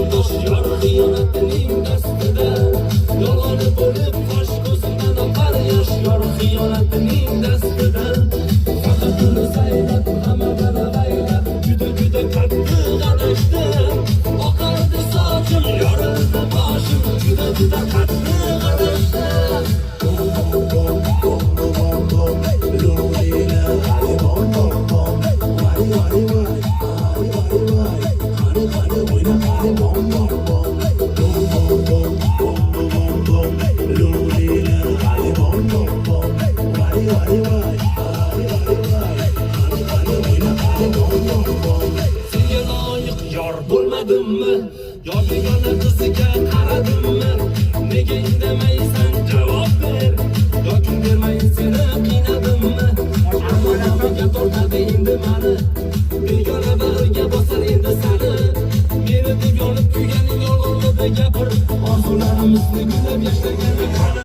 yo'ldosh yor xiyonatining dastida, yolg'oni bo'lib qosh ko'zimdan oqar yosh yor xiyonatining dastida. Faqat uni saylab hammadan avaylab juda qattiq adashdim. Oqardi sochim, yorildi boshim, juda qattiq adashdim. Senga loyiq yor bo'lmadimmi? Yo begona qiziga qaradimmi? Nega indamaysan javob ber? Yoki bermayin seni qiynadimmi? Ammo nafraga tortadi endi mani, begona bag'riga bosar endi sani. Meni deb yonib kuyganing yolg'onlida gapir, orzularimizni gullab yashlagan